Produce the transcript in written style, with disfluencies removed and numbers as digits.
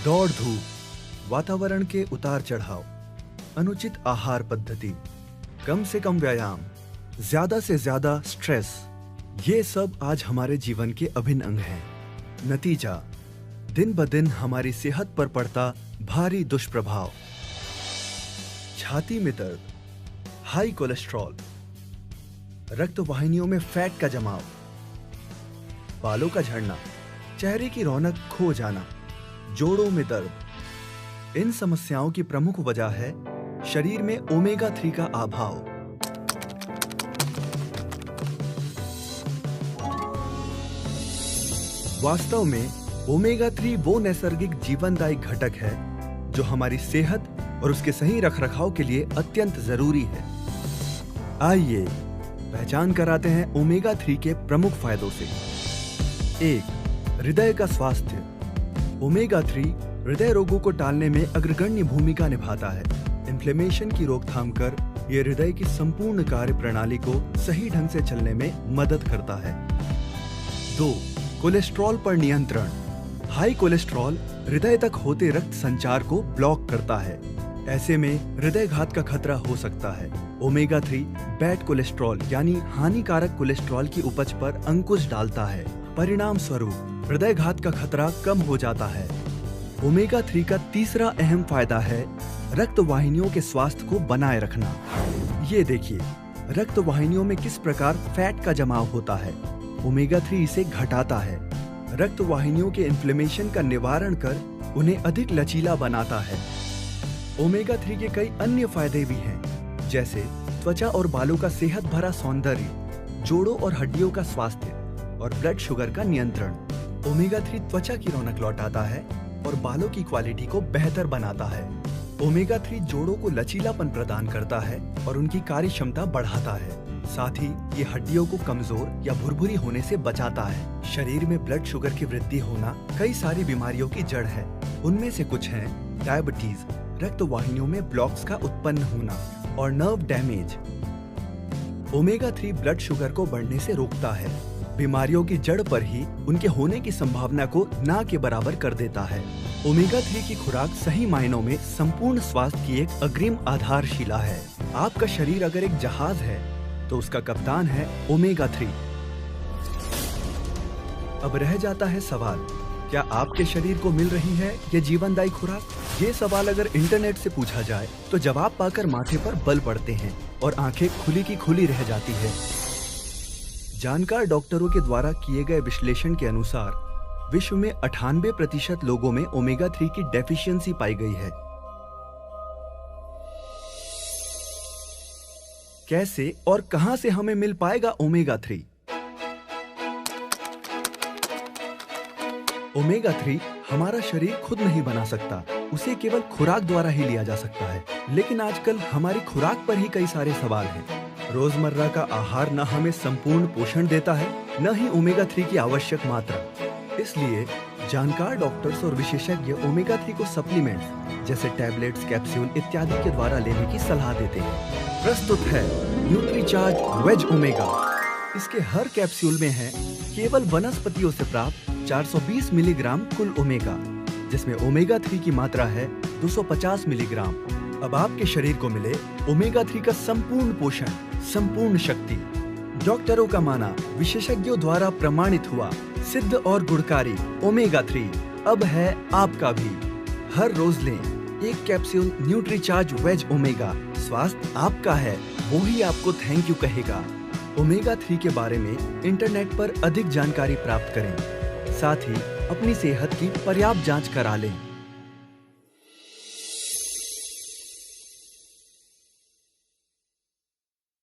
दौड़ धूप, वातावरण के उतार चढ़ाव, अनुचित आहार पद्धति, कम से कम व्यायाम, ज्यादा से ज्यादा स्ट्रेस, ये सब आज हमारे जीवन के अभिन्न अंग हैं। नतीजा, दिन ब दिन हमारी सेहत पर पड़ता भारी दुष्प्रभाव। छाती में दर्द, हाई कोलेस्ट्रॉल, रक्त वाहिनियों में फैट का जमाव, बालों का झड़ना, चेहरे की रौनक खो जाना, जोड़ों में दर्द। इन समस्याओं की प्रमुख वजह है शरीर में ओमेगा 3 का अभाव। वास्तव में ओमेगा 3 वो नैसर्गिक जीवनदायी घटक है जो हमारी सेहत और उसके सही रखरखाव के लिए अत्यंत जरूरी है। आइए पहचान कराते हैं ओमेगा 3 के प्रमुख फायदों से। 1. हृदय का स्वास्थ्य। ओमेगा 3 हृदय रोगों को टालने में अग्रगण्य भूमिका निभाता है। इन्फ्लेमेशन की रोकथाम कर यह हृदय की संपूर्ण कार्य प्रणाली को सही ढंग से चलने में मदद करता है। 2. कोलेस्ट्रॉल पर नियंत्रण। हाई कोलेस्ट्रॉल हृदय तक होते रक्त संचार को ब्लॉक करता है। ऐसे में हृदय घात का खतरा हो सकता है। ओमेगा 3 बैड कोलेस्ट्रॉल यानी हानिकारक कोलेस्ट्रॉल की उपज पर अंकुश डालता है। परिणाम स्वरूप हृदय घात का खतरा कम हो जाता है। ओमेगा 3 का तीसरा अहम फायदा है रक्त वाहिनियों के स्वास्थ्य को बनाए रखना। ये देखिए, रक्त वाहिनियों में किस प्रकार फैट का जमाव होता है। ओमेगा 3 इसे घटाता है। रक्त वाहिनियों के इन्फ्लेमेशन का निवारण कर उन्हें अधिक लचीला बनाता है। ओमेगा 3 के कई अन्य फायदे भी हैं, जैसे त्वचा और बालों का सेहत भरा सौंदर्य, जोड़ों और हड्डियों का स्वास्थ्य और ब्लड शुगर का नियंत्रण। ओमेगा 3 त्वचा की रौनक लौटाता है और बालों की क्वालिटी को बेहतर बनाता है। ओमेगा 3 जोड़ों को लचीलापन प्रदान करता है और उनकी कार्य क्षमता बढ़ाता है। साथ ही ये हड्डियों को कमजोर या भुरभुरी होने से बचाता है। शरीर में ब्लड शुगर की वृद्धि होना कई सारी बीमारियों की जड़ है। उनमें से कुछ हैं डायबिटीज, रक्त वाहिनियों में ब्लॉक्स का उत्पन्न होना और nerve damage. Omega 3 blood sugar को बढ़ने से रोकता है। बीमारियों की जड़ पर ही उनके होने की संभावना को ना के बराबर कर देता है। ओमेगा 3 की खुराक सही मायनों में संपूर्ण स्वास्थ्य की एक अग्रिम आधारशिला है। आपका शरीर अगर एक जहाज है तो उसका कप्तान है ओमेगा 3। अब रह जाता है सवाल, क्या आपके शरीर को मिल रही है ये जीवनदायी खुराक? ये सवाल अगर इंटरनेट से पूछा जाए तो जवाब पाकर माथे पर बल पड़ते हैं और आंखें खुली की खुली रह जाती है। जानकार डॉक्टरों के द्वारा किए गए विश्लेषण के अनुसार विश्व में 98% लोगों में ओमेगा 3 की डेफिशिएंसी पाई गई है। कैसे और कहां से हमें मिल पाएगा ओमेगा 3? ओमेगा 3 हमारा शरीर खुद नहीं बना सकता, उसे केवल खुराक द्वारा ही लिया जा सकता है। लेकिन आजकल हमारी खुराक पर ही कई सारे सवाल हैं। रोजमर्रा का आहार न हमें संपूर्ण पोषण देता है, न ही ओमेगा 3 की आवश्यक मात्रा। इसलिए जानकार डॉक्टर्स और विशेषज्ञ ओमेगा 3 को सप्लीमेंट्स जैसे टैबलेट्स, कैप्सूल इत्यादि के द्वारा लेने की सलाह देते हैं। प्रस्तुत है न्यूट्रीचार्ज वेज ओमेगा। इसके हर कैप्सूल में है केवल वनस्पतियों से प्राप्त 420 मिलीग्राम कुल ओमेगा, जिसमें ओमेगा 3 की मात्रा है 250 मिलीग्राम। अब आपके शरीर को मिले ओमेगा 3 का संपूर्ण पोषण, संपूर्ण शक्ति। डॉक्टरों का माना, विशेषज्ञों द्वारा प्रमाणित हुआ, सिद्ध और गुणकारी ओमेगा 3 अब है आपका भी। हर रोज लें एक कैप्सूल न्यूट्रीचार्ज वेज ओमेगा। स्वास्थ्य आपका है, वो ही आपको थैंक यू कहेगा। ओमेगा 3 के बारे में इंटरनेट पर अधिक जानकारी प्राप्त करें। साथ ही अपनी सेहत की पर्याप्त जांच करा लें।